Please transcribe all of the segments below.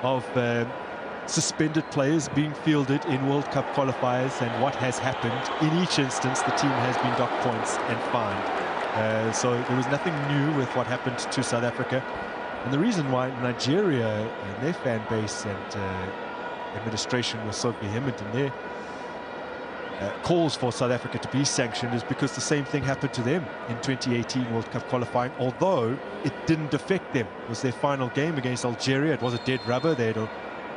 of suspended players being fielded in World Cup qualifiers, and what has happened in each instance, the team has been docked points and fined. So there was nothing new with what happened to South Africa. And the reason why Nigeria and their fan base and administration was so vehement in their calls for South Africa to be sanctioned is because the same thing happened to them in 2018 World Cup qualifying, although it didn't affect them. It was their final game against Algeria. It was a dead rubber. They had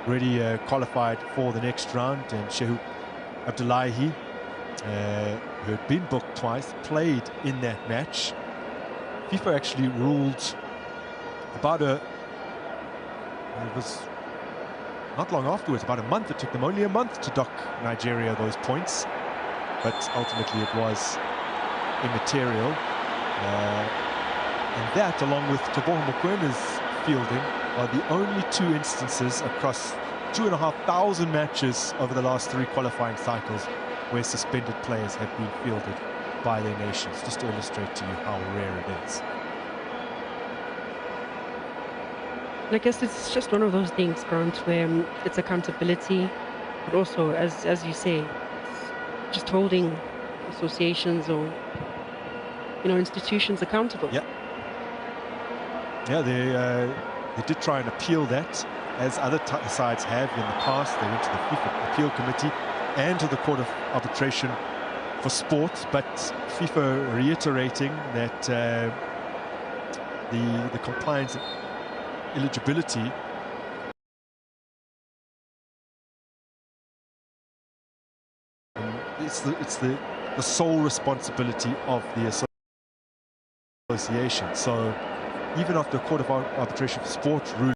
already qualified for the next round, and Shehu Abdullahi, who had been booked twice, played in that match. FIFA actually ruled about it was not long afterwards, about a month. It took them only a month to dock Nigeria those points, but ultimately it was immaterial. And that, along with Teboho Mokwena's fielding, are the only two instances across 2,500 matches over the last 3 qualifying cycles where suspended players have been fielded by their nations, just to illustrate to you how rare it is. I guess it's just one of those things, Grant, where it's accountability, but also, as you say, it's just holding associations or institutions accountable. Yeah, they did try and appeal that, as other sides have in the past. They went to the FIFA Appeal Committee and to the Court of Arbitration for Sport, but FIFA reiterating that the compliance and eligibility it's the sole responsibility of the association. So even after the Court of Arbitration for Sport ruling,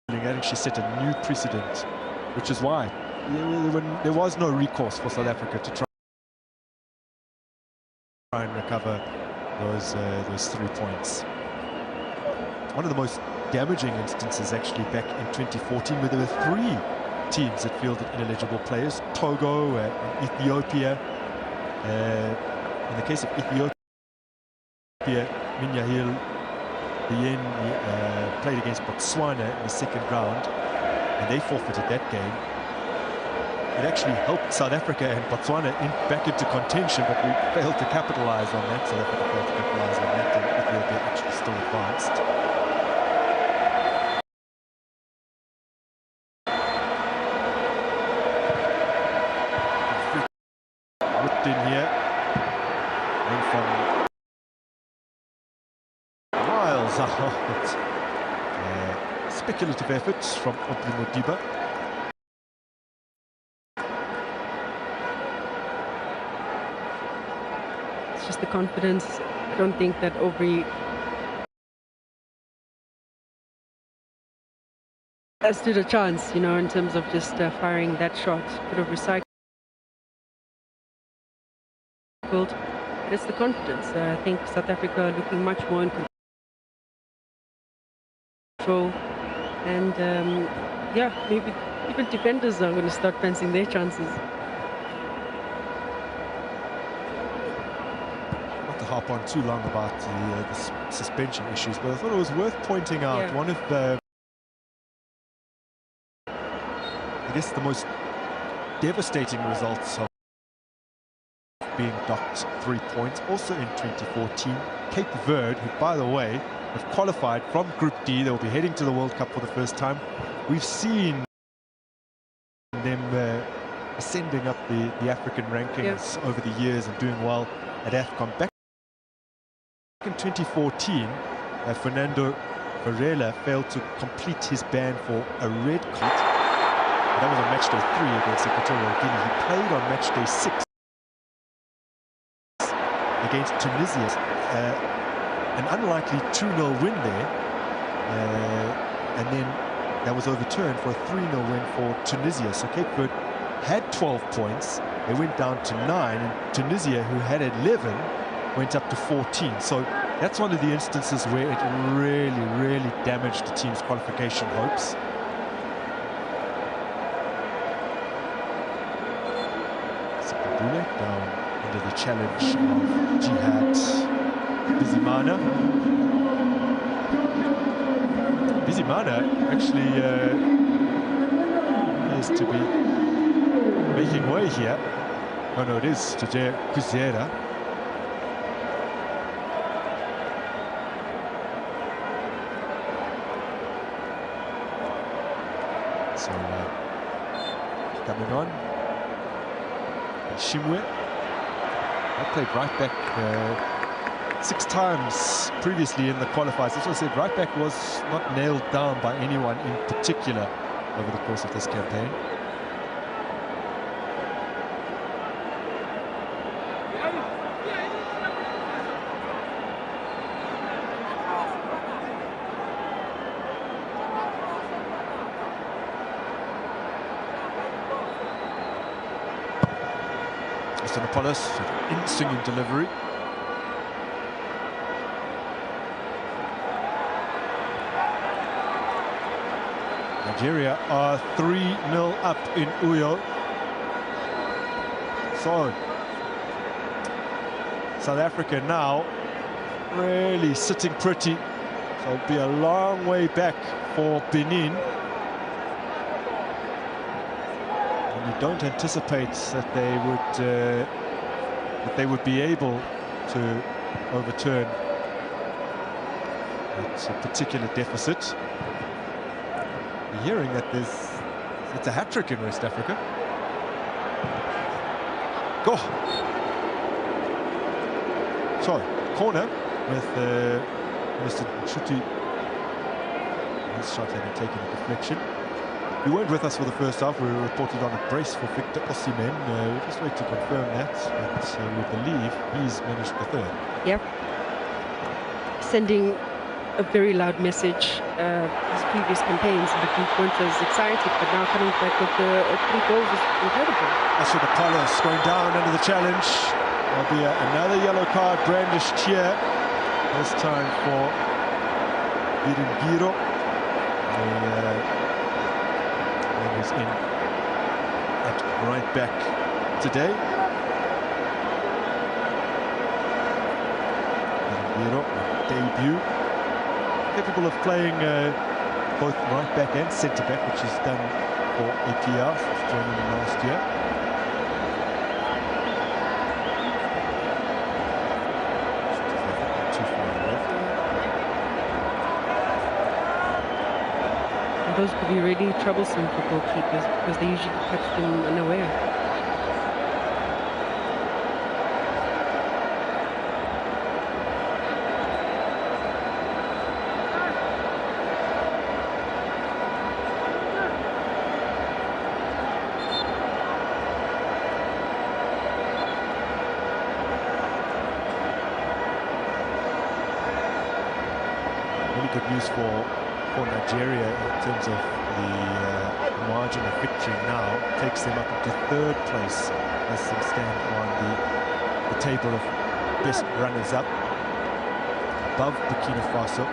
I think she set a new precedent, which is why there was no recourse for South Africa to try and recover those 3 points. One of the most damaging instances actually back in 2014, where there were 3 teams that fielded ineligible players: Togo and Ethiopia. In the case of Ethiopia, Minyahil Bien played against Botswana in the second round, and they forfeited that game. It actually helped South Africa and Botswana back into contention, but we failed to capitalize on that. South Africa failed to capitalize on that, and Ethiopia actually still advanced. Whipped in here, and from miles out, speculative efforts from Obli Modiba. Just the confidence. I don't think that Aubrey stood a chance, in terms of just firing that shot. Could have recycled. But it's the confidence. I think South Africa looking much more in control. And yeah, maybe even defenders are going to start fancying their chances. Harp on too long about the suspension issues, but I thought it was worth pointing out one of the, I guess, the most devastating results of being docked 3 points, also in 2014. Cape Verde, who, by the way, have qualified from Group D. They'll be heading to the World Cup for the first time. We've seen them ascending up the African rankings over the years and doing well at AFCON. Back in 2014, Fernando Varela failed to complete his ban for a red card. That was on match day 3 against Equatorial Guinea. He played on match day 6 against Tunisia. An unlikely 2-0 win there, and then that was overturned for a 3-0 win for Tunisia. So Cape Verde had 12 points. They went down to 9, and Tunisia, who had 11, went up to 14. So that's one of the instances where it really damaged the team's qualification hopes. Sipabule down under the challenge of Jihad Bizimana. Bizimana actually appears to be making way here. Oh no, it is Tajir Kuzera. So coming on, Shimwe. I played right back 6 times previously in the qualifiers. As I said, right back was not nailed down by anyone in particular over the course of this campaign. Apollos, in-swinging delivery. Nigeria are 3-0 up in Uyo. So, South Africa now really sitting pretty. So it'll be a long way back for Benin. And you don't anticipate that they would be able to overturn that particular deficit. You're hearing that it's a hat-trick in West Africa. Go! So, corner with Mr. Nshuti. His shot having taken a deflection. You weren't with us for the first half. We reported on a brace for Victor Osimhen. We'll just wait to confirm that, but we believe he's managed the third. Yep. Sending a very loud message. His previous campaigns, the group weren't as excited, but now coming back with the 3 goals is incredible. Ashton Apollos going down under the challenge. There'll be another yellow card brandished here. This time for Birungiro. Is in at right back today. Debut. Capable of playing both right back and centre back, which he's done for APR since joining them last year. Too far away. Those could be really troublesome for goalkeepers because they usually catch them unaware. Really good news for Nigeria in terms of the margin of victory now. Takes them up into 3rd place as they stand on the table of best runners-up, above Burkina Faso.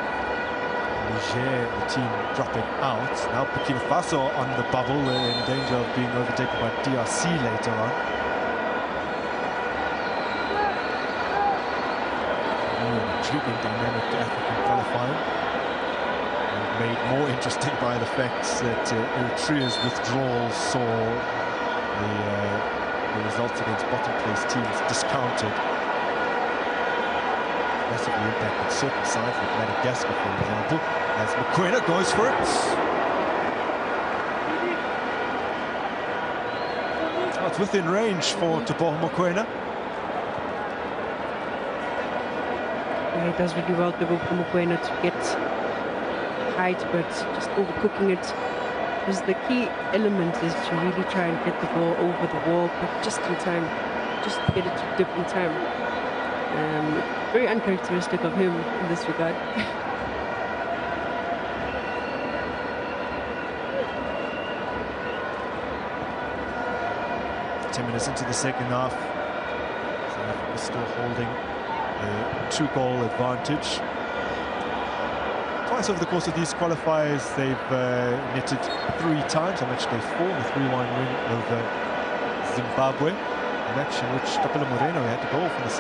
Niger, the team dropping out. Now Burkina Faso on the bubble, in danger of being overtaken by DRC later on. Intriguing dynamic African qualifying. Made more interesting by the fact that Eritrea's withdrawal saw the results against bottom place teams discounted. Massively impacted certain sides like Madagascar, for example, as Mokoena goes for it. Oh, it's within range for Teboho Mokoena. Yeah, he does really well, Teboho Mokoena, to get height, but just overcooking it. Because the key element is to really try and get the ball over the wall, but just in time, just get it to dip in time. Very uncharacteristic of him in this regard. 10 minutes into the second half, South Africa still holding a 2-goal advantage. Twice over the course of these qualifiers, they've netted 3 times on match day 4, the 3-1 win over Zimbabwe, a match in which Tapelo Moreno had the goal from the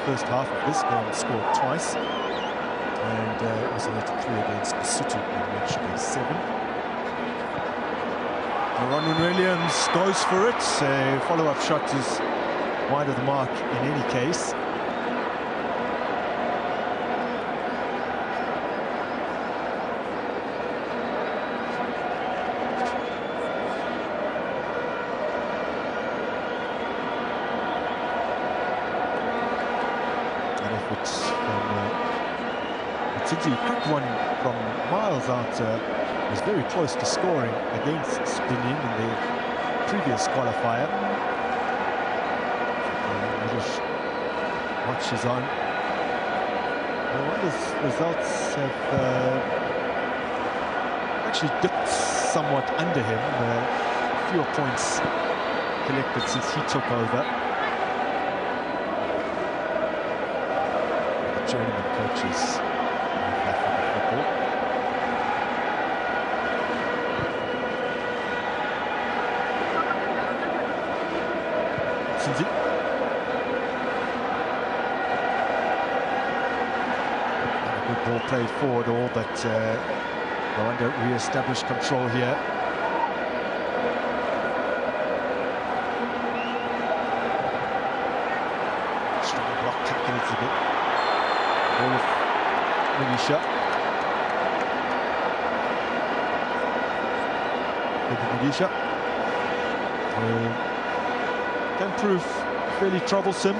first half of this game, scored twice. And isolated 3 against Lesotho in match day 7. Ronwen Williams goes for it. A follow-up shot is wide of the mark in any case. Quick one from miles out, was very close to scoring against Benin in the previous qualifier. British watch is on. Rwanda's results have actually dipped somewhat under him. Fewer points collected since he took over. The journeyman coaches. Good ball played forward all, but Rwanda re-established control here. Strong block tackles a bit. Ball of Mugisha. Mugisha. Can prove fairly troublesome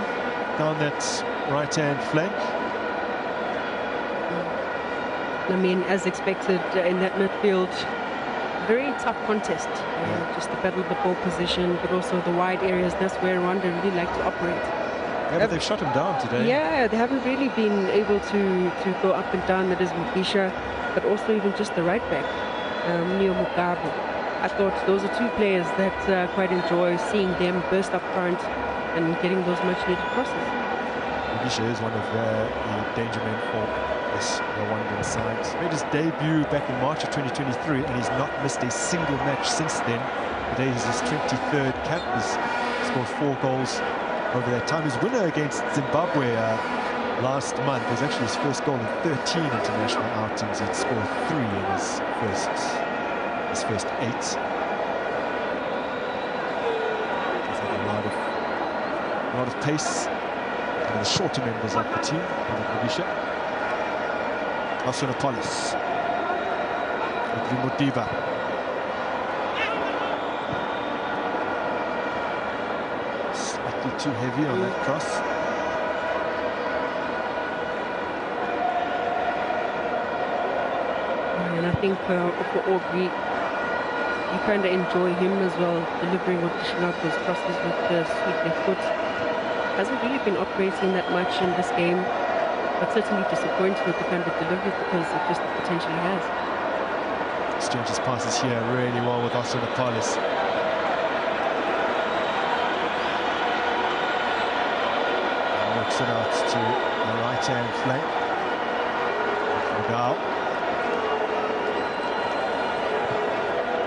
down that right-hand flank. I mean, as expected in that midfield, very tough contest. Just the battle of the ball position, but also the wide areas. That's where Rwanda really like to operate. Yeah, but they've shut him down today. Yeah, they haven't really been able to go up and down. That is Mugisha, but also even just the right back, Neo Mugabu. I thought those are two players that quite enjoy seeing them burst up front and getting those much-needed crosses. Mugisha is one of the danger men for this Rwandan side. Made his debut back in March of 2023, and he's not missed a single match since then. Today is his 23rd cap. He's scored 4 goals over that time. His winner against Zimbabwe last month was actually his first goal in 13 international outings. He'd scored 3 in his first 8. He's had a lot of pace. One of the shorter members of the team, Mugisha. Asanapolis. Modiba. Slightly too heavy on that cross. And I think for Aubrey, you kind of enjoy him as well, delivering or dishing out those crosses with the sweet left foot. Hasn't really been operating that much in this game, but certainly disappointed with the kind of delivery because of just the potential he has. Exchanges passes here really well with Asanapolis. Works it out to the right-hand flank. Mugao.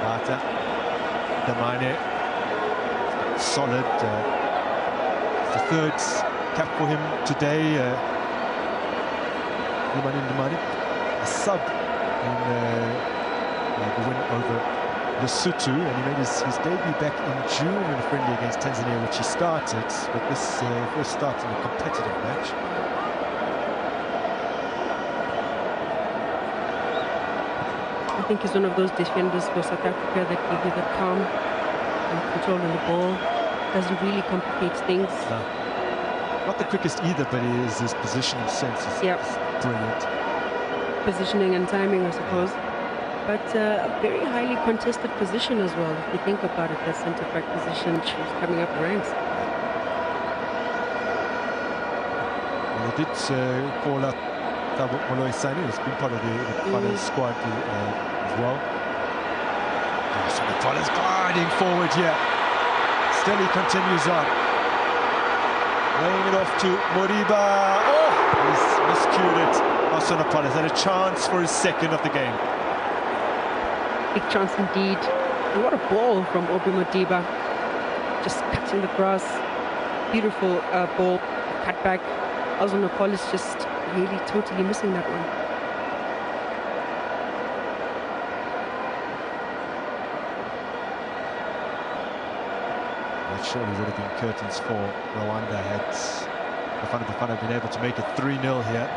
Bata. Damane. Solid. The third cap for him today. Damane, a sub in the win over Lesotho, and he made his debut back in June in a friendly against Tanzania, which he started, but this first start in a competitive match. I think he's one of those defenders for South Africa that give you the calm and control on the ball. Doesn't really complicate things. No. Not the quickest either, but his positional sense is brilliant. Positioning and timing, I suppose. But a very highly contested position as well, if you think about it, that centre-back position. She's coming up the ranks. Well, they did call up Thabo Moloisane, who's been part of the squad as well. So the Paula's gliding forward here. Still he continues on. Laying it off to Moriba. Oh, he's miscued it. Asanapolis had a chance for his second of the game. Big chance indeed. And what a ball from Obi Modiba. Just cutting the grass. Beautiful ball. Cut back. Asanapolis just really totally missing that one. That surely would have been curtains for Rwanda had the Bafana been able to make it 3-0 here.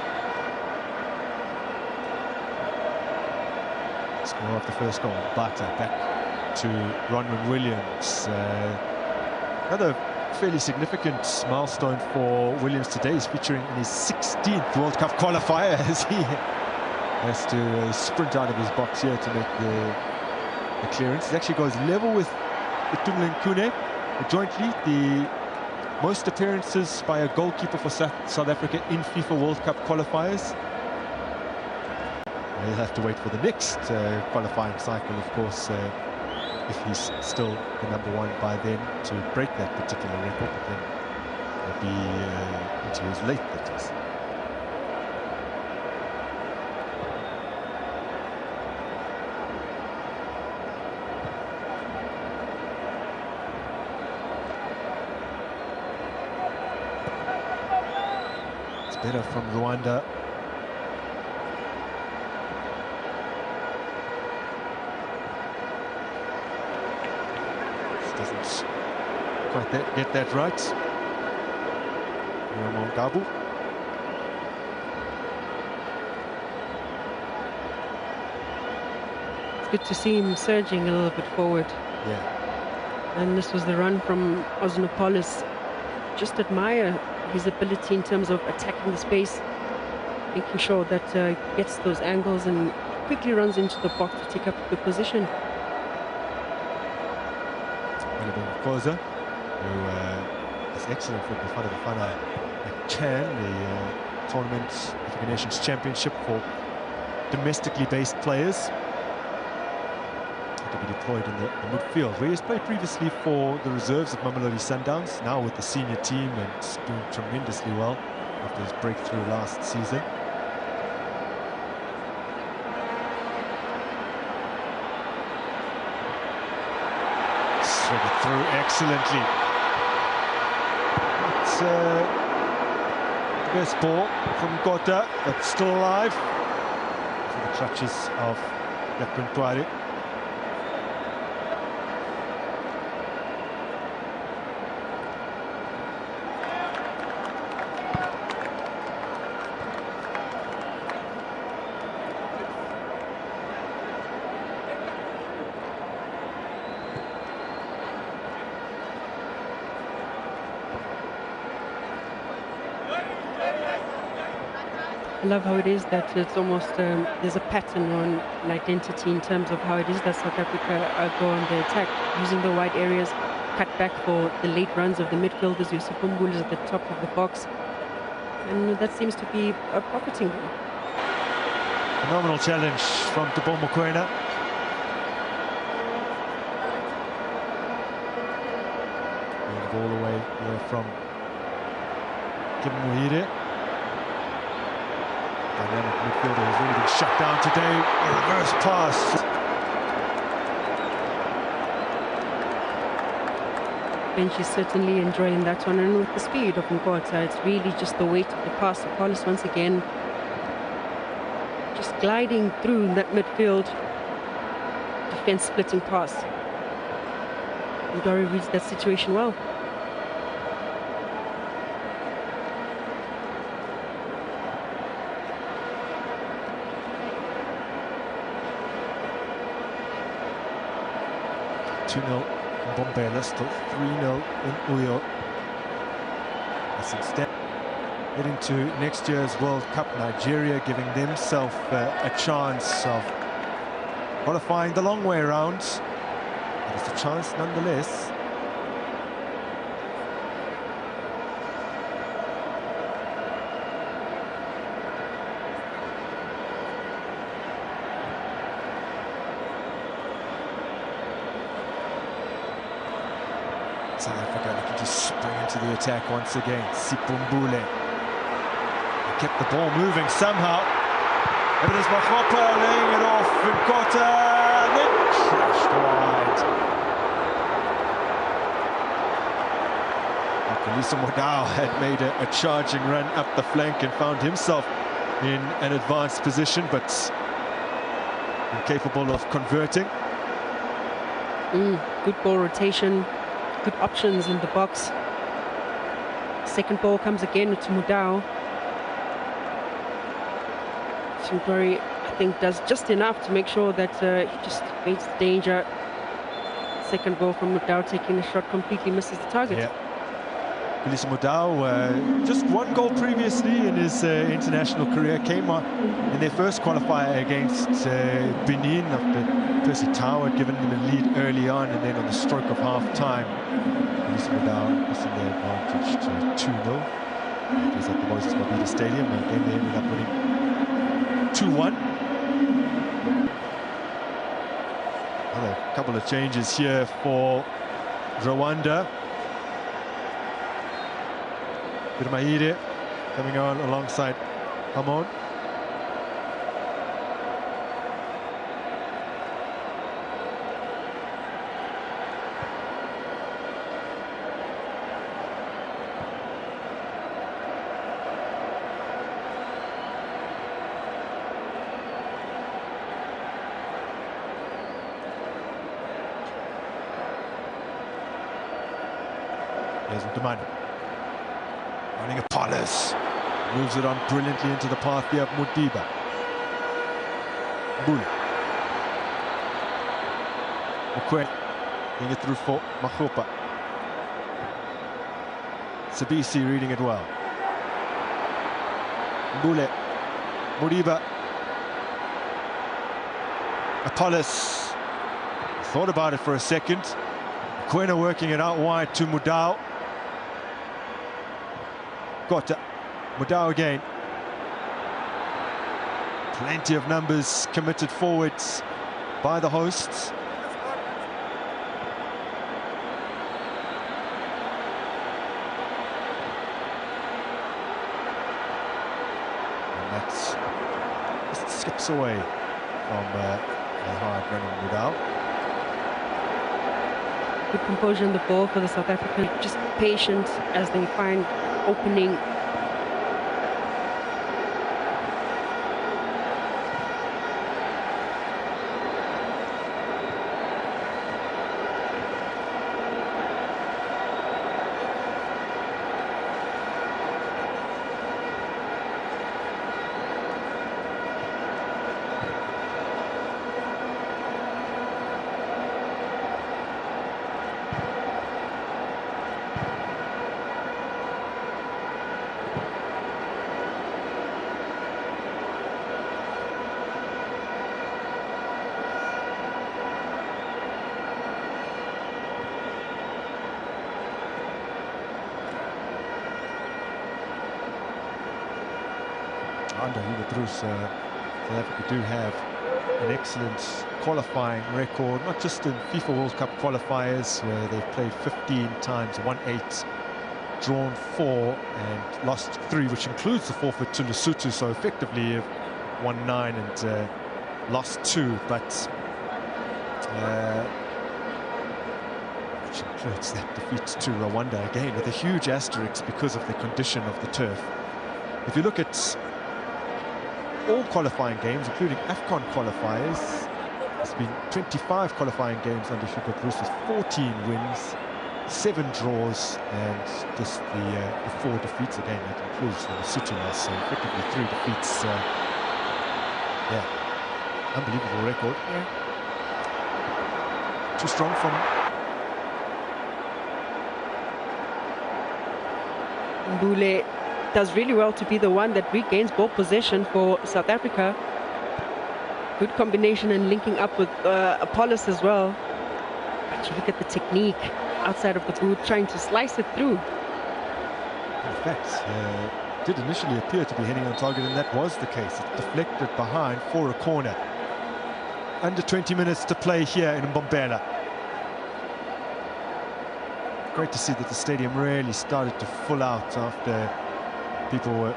Score of the first goal. Bata back to Ronwen Williams. Another fairly significant milestone for Williams today. He's featuring in his 16th World Cup qualifier as he has to sprint out of his box here to make the clearance. He actually goes level with Tumlen Kune, jointly the most appearances by a goalkeeper for South Africa in FIFA World Cup qualifiers. He'll have to wait for the next qualifying cycle, of course, if he's still the #1 by then, to break that particular record. But then it'll be into his late 30s. It's better from Rwanda. Doesn't quite get that right. Gabu. It's good to see him surging a little bit forward. Yeah. And this was the run from Osnopolis. Just admire his ability in terms of attacking the space, making sure that he gets those angles and quickly runs into the box to take up the position. Koza, who is excellent for Bafana at CHAN, the Tournament African Nations Championship for domestically based players, to be deployed in the midfield, where he's played previously for the reserves of Mamelodi Sundowns, now with the senior team and doing tremendously well after his breakthrough last season. Threaded through excellently. It's the best ball from Gota, but still alive for the clutches of Yakuntwari. I love how it is that it's almost there's a pattern or an identity in terms of how it is that South Africa go on the attack, using the wide areas, cut back for the late runs of the midfielders. Yusufumbulu is at the top of the box, and that seems to be profiting them. Phenomenal challenge from Tabo Mokoena. The ball away here from Kim Muhire. Dynamic midfielder has really been shut down today. A reverse pass. Bench is certainly enjoying that one, and with the speed of Nkota, it's really just the weight of the pass. Paulus once again just gliding through that midfield. Defense splitting pass. Ndori reads that situation well. (2-0) in Bombela, still 3-0 in Uyo. As instead heading to next year's World Cup, Nigeria giving themselves a chance of qualifying the long way around. But it's a chance nonetheless. South Africa looking to spring into the attack once again. Sipumbule. They kept the ball moving somehow. Evidence Makhopa laying it off. Nkota, and then crashed wide. Kalisa Modao had made a charging run up the flank and found himself in an advanced position, but incapable of converting. Good ball rotation. good options in the box. Second ball comes again to Mudau. Shintwari, I think, does just enough to make sure that he just evades the danger. Second ball from Mudau, taking the shot, completely misses the target. Yeah. Willis Mudau, just one goal previously in his international career, came on in their first qualifier against Benin after Percy Tau had given them a lead early on, and then on the stroke of half-time, Willis Mudau missing their advantage to 2-0. It was at the Moses Mabhida Stadium, and then they ended up winning 2-1. Another couple of changes here for Rwanda. Birmahire coming on alongside Hamon. Here's Mtumani. Running a Apollos. Moves it on brilliantly into the path here of Mudiba. Mbula. Mukwe. Getting it through for Mahopa. Sabisi reading it well. Mbule. Mudiba. Apollos. Thought about it for a second. Quena working it out wide to Mudau. Got Mudau again. Plenty of numbers committed forwards by the hosts. And that just skips away from a hard running Mudau. Good composure on the ball for the South Africans. Just patient as they find opening. Under Hugo Bruce, South Africa do have an excellent qualifying record, not just in FIFA World Cup qualifiers where they've played 15 times, won 8, drawn 4 and lost 3, which includes the forfeit to Lesotho, so effectively have won 9 and lost 2, but which includes that defeat to Rwanda, again with a huge asterisk because of the condition of the turf. If you look at all qualifying games, including AFCON qualifiers, there's been 25 qualifying games under Hugo Bruce with 14 wins, 7 draws, and just the 4 defeats. Again, that includes the Lesotho loss, so effectively 3 defeats. Yeah, unbelievable record. Yeah. Too strong from Mbule does really well to be the one that regains ball possession for South Africa. Good combination and linking up with Apollos as well. But you look at the technique outside of the boot, trying to slice it through. In fact, did initially appear to be heading on target, and that was the case. It deflected behind for a corner. Under 20 minutes to play here in Mbombela. Great to see that the stadium really started to full out after people were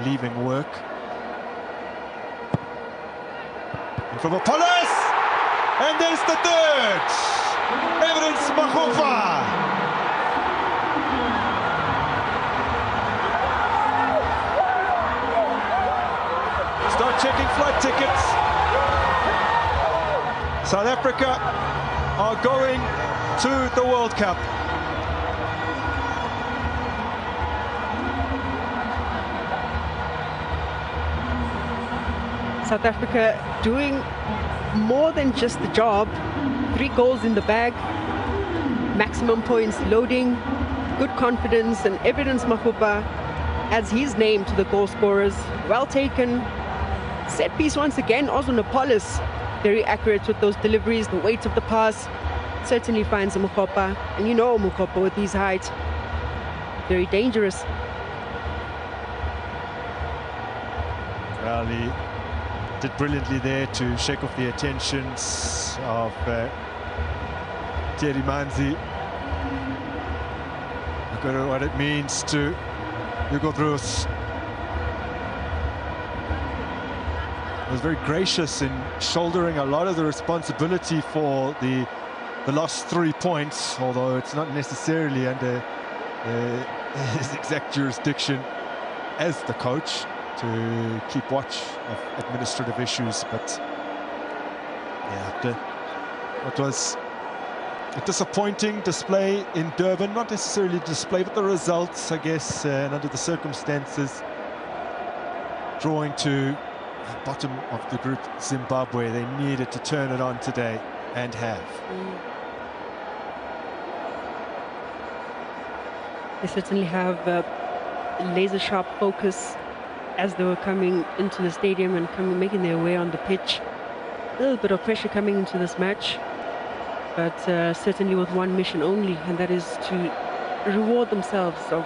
leaving work. And from Apollos! And there's the third! Evidence Mahopa! Start checking flight tickets. South Africa are going to the World Cup. South Africa doing more than just the job. 3 goals in the bag, maximum points loading, good confidence, and Evidence Makgopa adds his name to the goal scorers. Well taken. Set piece once again, Ozonopolis, very accurate with those deliveries, the weight of the pass certainly finds Makgopa. And you know Makgopa with his height, very dangerous. Well, he did brilliantly there to shake off the attentions of Thierry Manzi. Look at what it means to Hugo Broos. He was very gracious in shouldering a lot of the responsibility for the last 3 points, although it's not necessarily under his exact jurisdiction as the coach to keep watch of administrative issues. But yeah, it was a disappointing display in Durban, not necessarily display, but the results, I guess, and under the circumstances, drawing to the bottom of the group, Zimbabwe. They needed to turn it on today, and have. They certainly have laser-sharp focus as they were coming into the stadium and making their way on the pitch. A little bit of pressure coming into this match, but certainly with one mission only, and that is to reward themselves of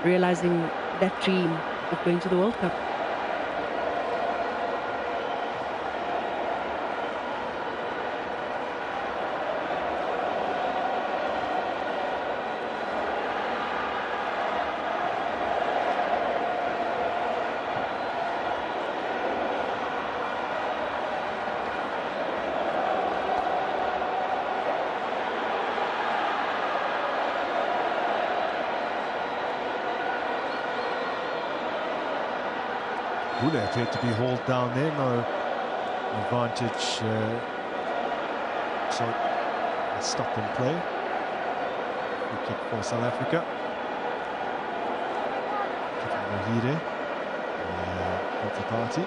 realizing that dream of going to the World Cup. Bule appeared to be hauled down there, no advantage. So a stop and play. Free kick for South Africa. Mohire, the party.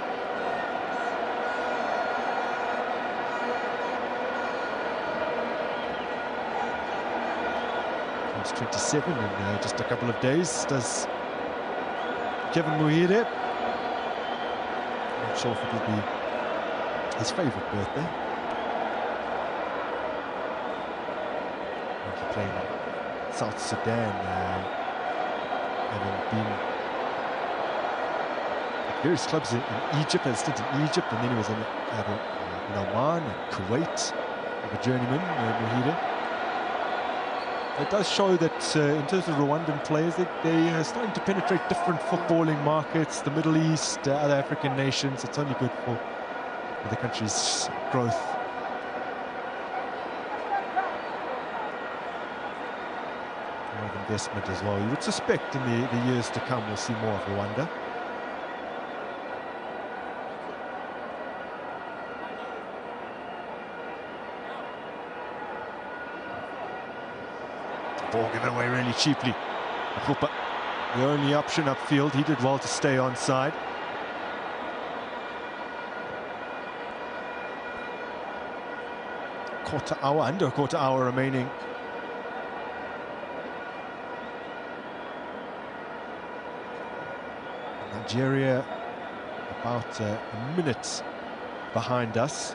He's 27 in just a couple of days. Does Kevin Mohire? Not sure if it'll be his favourite birthday. He played in South Sudan, having been at various clubs in Egypt, has stint in Egypt, and then he was in Oman and Kuwait, like a journeyman, Mohire. It does show that in terms of Rwandan players, they are starting to penetrate different footballing markets, the Middle East, other African nations. It's only good for the country's growth. A lot of investment as well. You would suspect in the years to come we'll see more of Rwanda. Ball given away really cheaply. Makgopa, the only option upfield. He did well to stay onside. Under a quarter hour remaining. Nigeria about a minute behind us.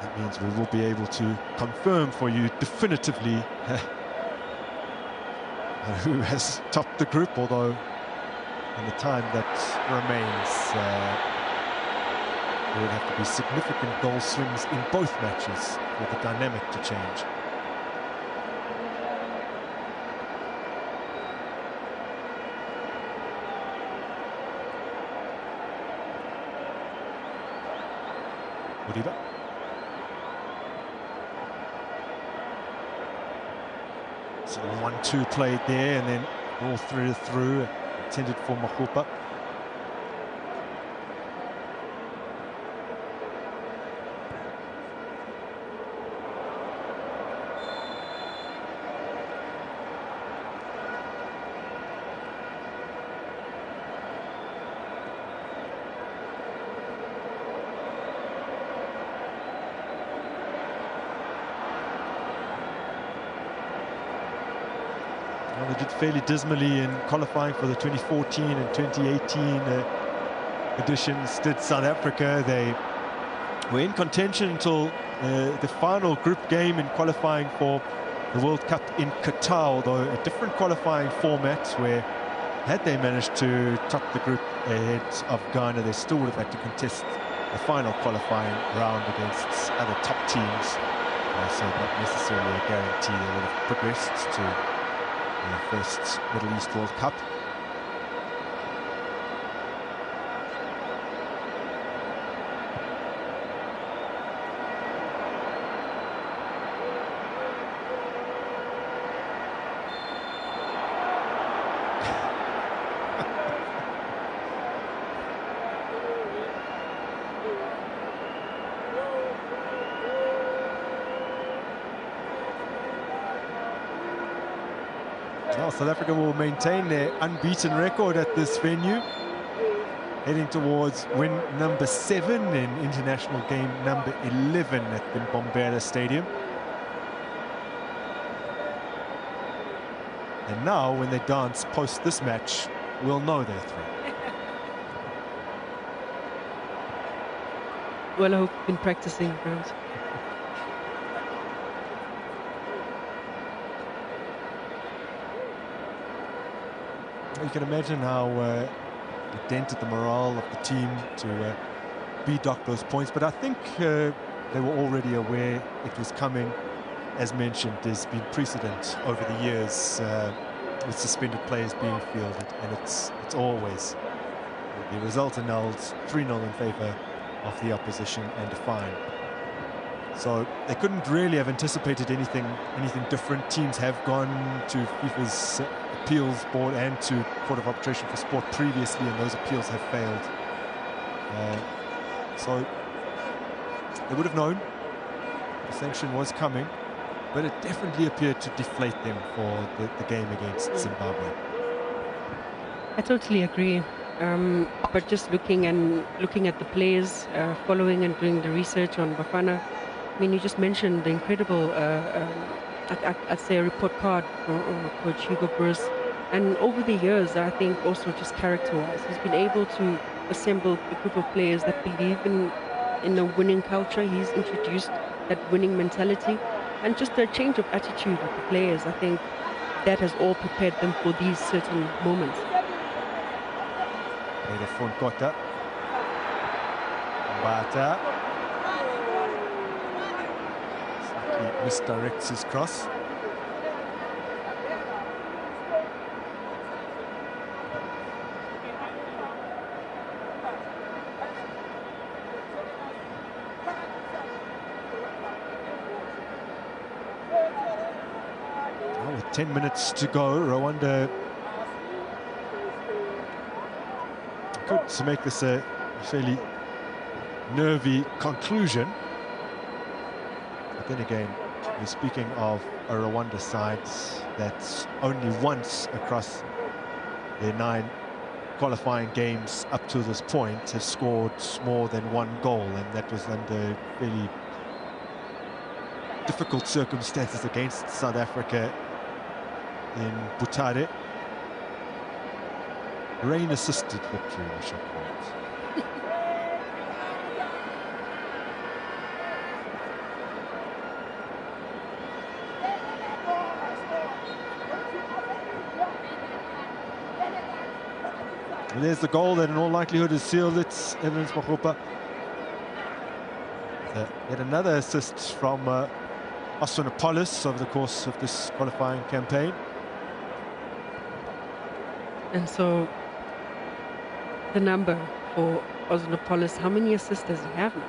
That means we will be able to confirm for you definitively who has topped the group, although in the time that remains, there would have to be significant goal swings in both matches for the dynamic to change. Modiba. So 1-2 played there, and then all through, intended for Makgopa. Well, they did fairly dismally in qualifying for the 2014 and 2018 editions. Did South Africa. They were in contention until the final group game in qualifying for the World Cup in Qatar, although a different qualifying format where, had they managed to top the group ahead of Ghana, they still would have had to contest the final qualifying round against other top teams. So not necessarily a guarantee they would have progressed to the first Middle East World Cup. Well, South Africa will maintain their unbeaten record at this venue, heading towards win number 7 in international game number 11 at the Bombera Stadium. And now, when they dance post this match, we'll know they're through. Well, I hope you've been practicing, Grant. You can imagine how it dented the morale of the team to be docked those points, but I think they were already aware it was coming. As mentioned, there's been precedent over the years with suspended players being fielded, and it's always the result annulled, 3-0 in favour of the opposition and a fine. So they couldn't really have anticipated anything different. Teams have gone to FIFA's appeals board and to Court of Arbitration for Sport previously, and those appeals have failed. So they would have known the sanction was coming, but it definitely appeared to deflate them for the game against Zimbabwe. I totally agree. But just looking at the players, following and doing the research on Bafana, I mean, you just mentioned the incredible, I'd say, a report card for Coach Hugo Broos. And over the years, I think also just character-wise, he's been able to assemble a group of players that believe in a winning culture. He's introduced that winning mentality and just a change of attitude with the players. I think that has all prepared them for these certain moments. Kota. Bata. He misdirects his cross. Well, with 10 minutes to go, Rwanda could make this a fairly nervy conclusion. But then again, we're speaking of a Rwanda side that's only once across their 9 qualifying games up to this point have scored more than 1 goal, and that was under fairly difficult circumstances against South Africa in Butare. Rain-assisted victory, we should call it. And there's the goal that in all likelihood has sealed it. Evans Mahupa. Yet another assist from Oswanapolis over the course of this qualifying campaign. And so the number for Oswanapolis, how many assists does he have now?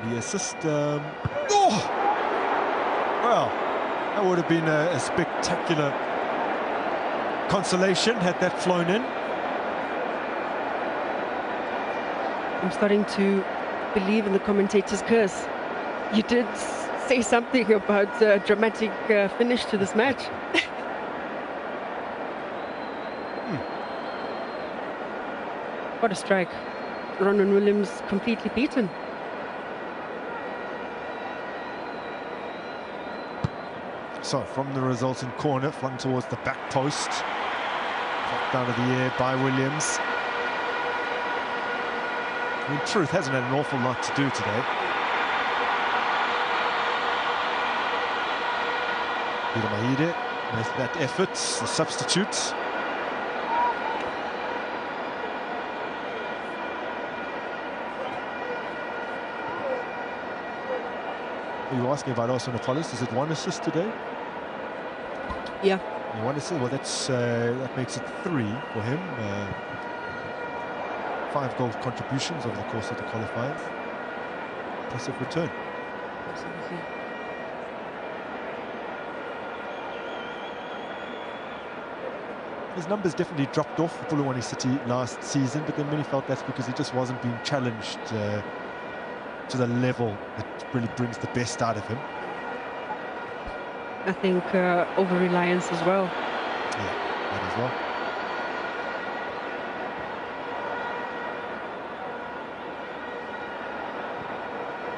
The assist, well, that would have been a spectacular consolation had that flown in. I'm starting to believe in the commentator's curse. You did say something about a dramatic finish to this match. What a strike. Ronwen Williams completely beaten. So from the resulting corner, flung towards the back post. Popped out of the air by Williams. In truth, hasn't had an awful lot to do today. Peter Mahide with that effort, the substitute. You were asking about Osman Apollos. Is it 1 assist today? Yeah. 1 assist. Well, that makes it 3 for him. 5 goal contributions over the course of the qualifiers. Impressive return. Absolutely. His numbers definitely dropped off for Polokwane City last season, but then many felt that's because he just wasn't being challenged to the level that really brings the best out of him. I think over-reliance as well. Yeah, that as well.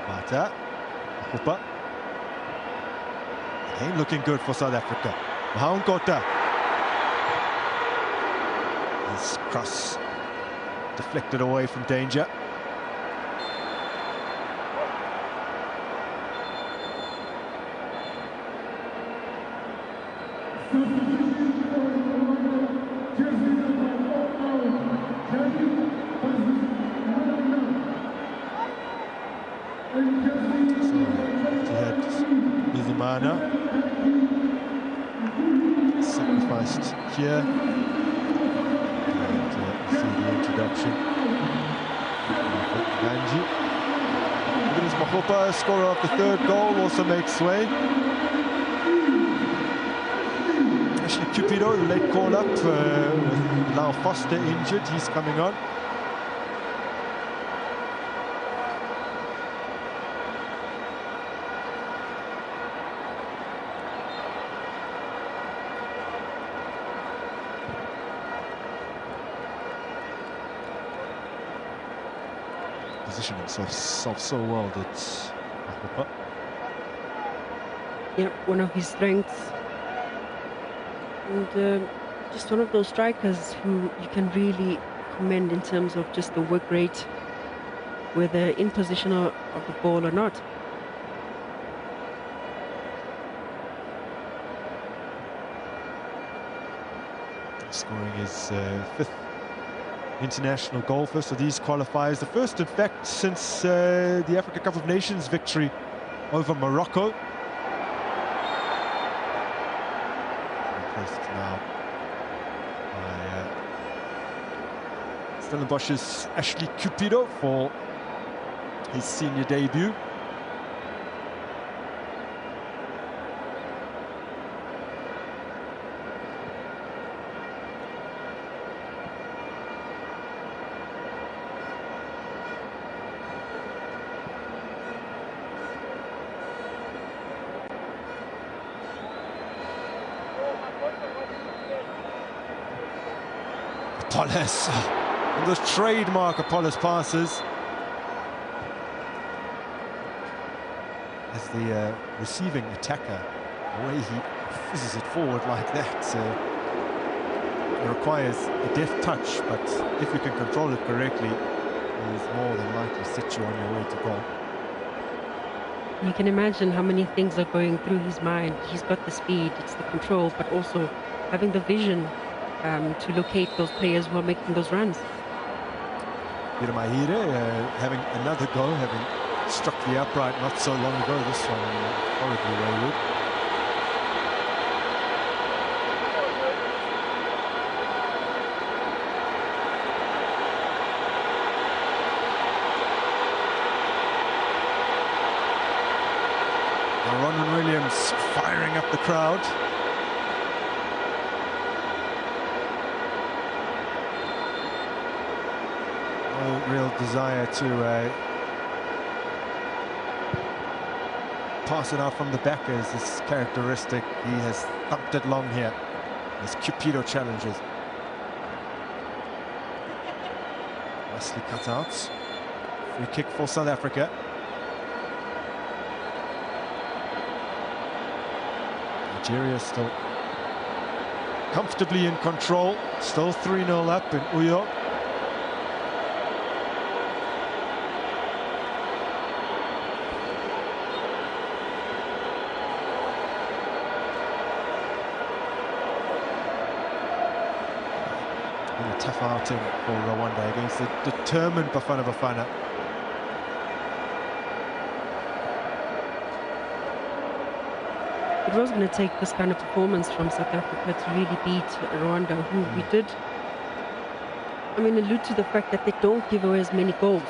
Mata, Hupa. It ain't looking good for South Africa. Mahaunkota. His cross deflected away from danger. Sacrificed here. And see the introduction. Nanji. Idris Mahopa, scorer of the 3rd goal, also makes way. Ashley Cupido, the late call-up, with Lau Foster injured, he's coming on. Positioning himself so well that Yeah, one of his strengths. And just one of those strikers who you can really commend in terms of just the work rate, whether in possession of the ball or not. Scoring his 5th international goal for these qualifiers. The first, in fact, since the Africa Cup of Nations victory over Morocco. Replaced now by Stellenbosch's Ashley Cupido for his senior debut. Apollos, and those trademark Apollos passes as the receiving attacker, the way he fizzes it forward like that, it requires a deft touch, but if you can control it correctly, it is more than likely to set you on your way to goal. You can imagine how many things are going through his mind. He's got the speed, it's the control, but also having the vision to locate those players who are making those runs. Peter Mahide having another go, having struck the upright not so long ago. This one horribly wayward. Now Ronwen Williams firing up the crowd. No real desire to pass it out from the back as is characteristic. He has thumped it long here as Cupido challenges. Nicely cut out. Free kick for South Africa. Nigeria still comfortably in control, still 3-0 up in Uyo. And a tough outing for Rwanda against the determined Bafana Bafana. It was going to take this kind of performance from South Africa to really beat Rwanda, who we did, allude to the fact that they don't give away as many goals.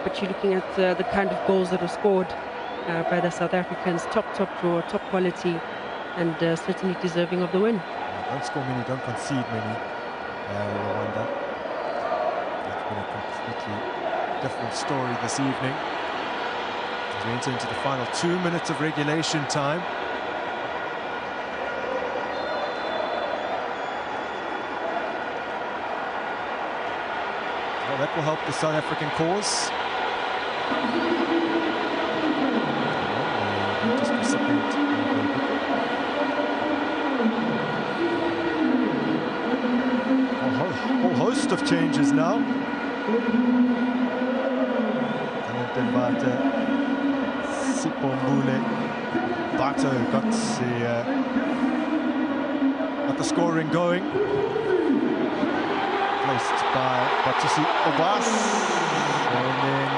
But you're looking at the kind of goals that are scored by the South Africans, top draw, top quality, and certainly deserving of the win. Don't score many, don't concede many, Rwanda. That's been a completely different story this evening. As we enter into the final 2 minutes of regulation time. Well, that will help the South African cause. Just recipient. A whole host of changes now. Sipombule Bato got the scoring going. Placed by Batusi Obas. And then,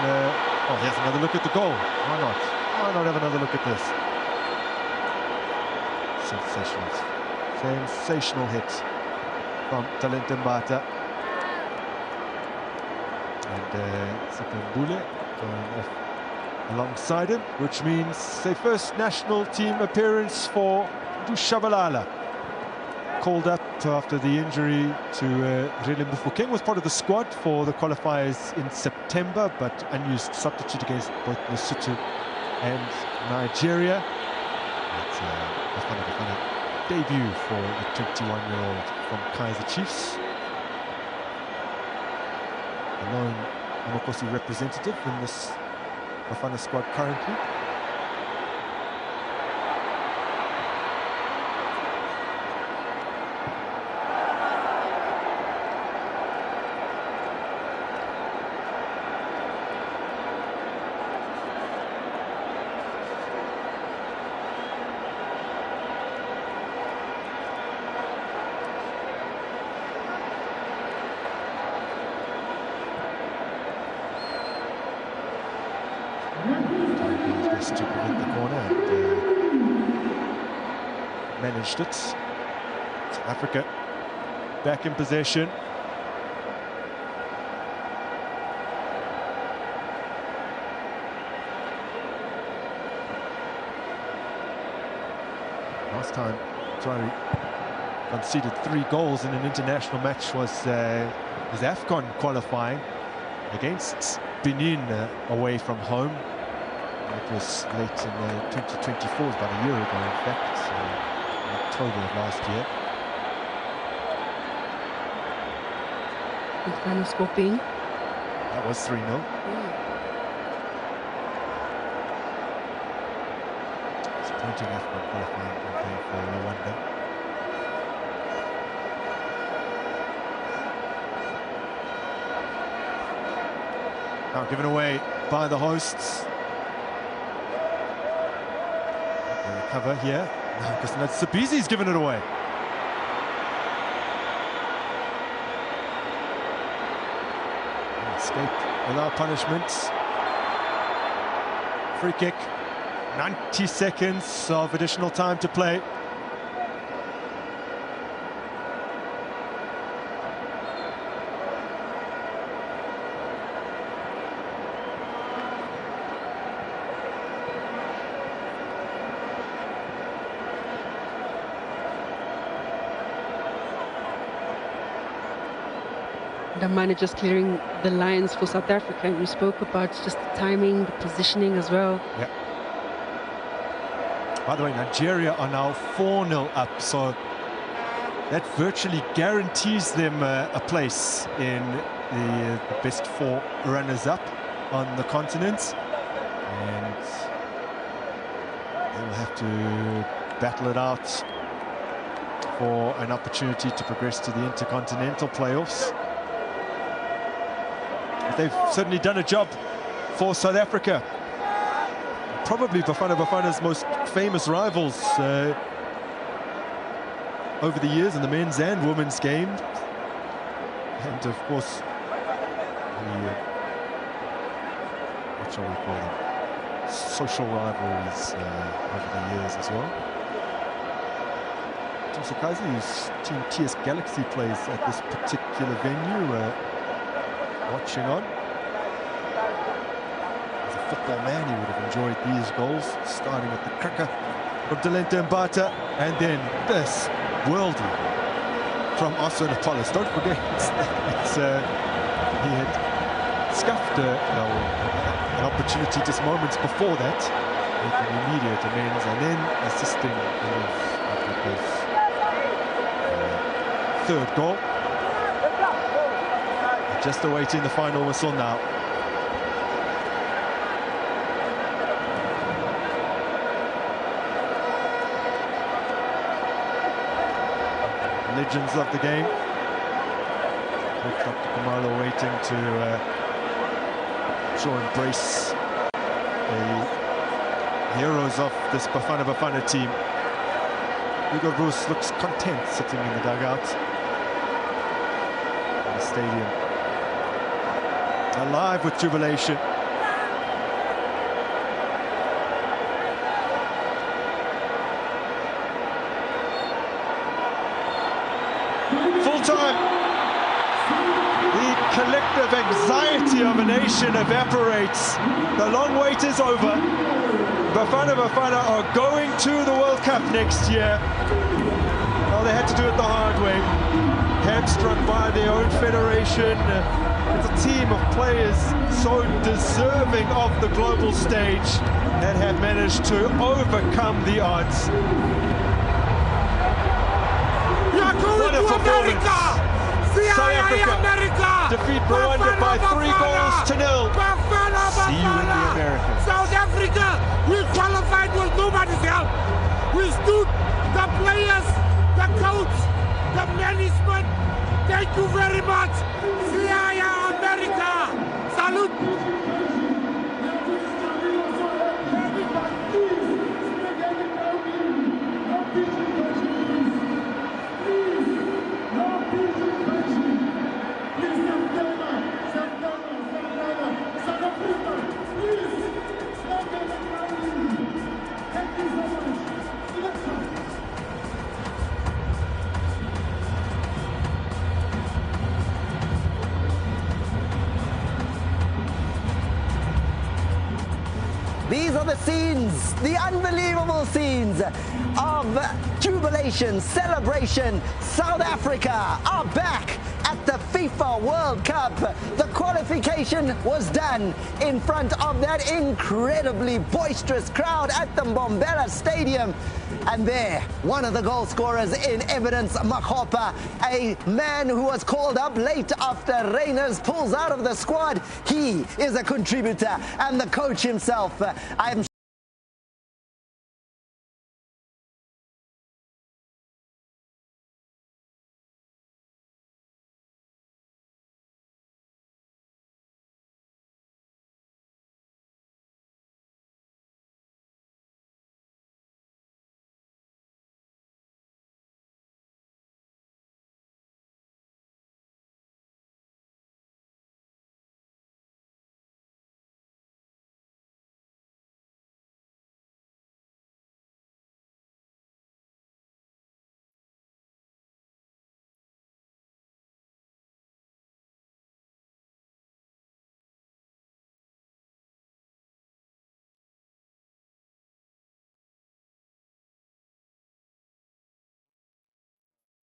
here's another look at the goal. Why not? Why not have another look at this? Sensational hit from Talente Mbata. And Sipombule going off alongside him, which means a first national team appearance for Dushabalala. Called up after the injury to Rele Mufokeng, was part of the squad for the qualifiers in September, but unused substitute against both Lesotho and Nigeria. It's a Bafana debut for the 21-year-old from Kaizer Chiefs. The lone Amokosi representative in this Bafana squad currently. Best to prevent the corner and managed it. South Africa back in possession. Last time Twari conceded 3 goals in an international match was AFCON qualifying against Benin away from home. It was late in 2024, about a year ago in fact, in October of last year. The final score being? That was 3-0. Disappointing AFCON qualifying campaign for Rwanda. Now given away by the hosts. Recover here. No, because that's Sabizi's given it away. Escape without punishment. Free kick. 90 seconds of additional time to play. The managers clearing the lines for South Africa, and you spoke about just the timing, the positioning as well. Yeah. By the way, Nigeria are now 4-0 up, so that virtually guarantees them a place in the best 4 runners-up on the continent. And they will have to battle it out for an opportunity to progress to the Intercontinental playoffs. They've certainly done a job for South Africa. Probably Bafana Bafana's most famous rivals over the years in the men's and women's game. And of course, what shall we call them? Social rivalries over the years as well. Msakazi, whose team TS Galaxy plays at this particular venue, watching on. As a football man, he would have enjoyed these goals, starting with the cracker from Delente Mbata, and then this worldie from Oscar Napolis. Don't forget, he had scuffed an opportunity just moments before that, making immediate amends, and then assisting in Africa's third goal. Just awaiting the final whistle now. Legends of the game. Coach Dr. Kamalo waiting to embrace the heroes of this Bafana Bafana team. Hugo Bruce looks content sitting in the dugout in the stadium, alive with jubilation. Full time. The collective anxiety of a nation evaporates. The long wait is over. Bafana Bafana are going to the World Cup next year. Well, they had to do it the hard way. Hamstrung by their own federation. It's a team of players so deserving of the global stage that have managed to overcome the odds. What a performance! South Africa defeat Rwanda by 3-0. See you in the Americas. South Africa, we qualified with nobody's help. We stood, the players, the coach, the management. Thank you very much. See ya, America. Salute. These are the scenes, the unbelievable scenes of jubilation, celebration. South Africa are back at the FIFA World Cup. The qualification was done in front of that incredibly boisterous crowd at the Mbombela Stadium. And there, one of the goal scorers in evidence, Makgopa, a man who was called up late after Reyners pulls out of the squad. He is a contributor, and the coach himself,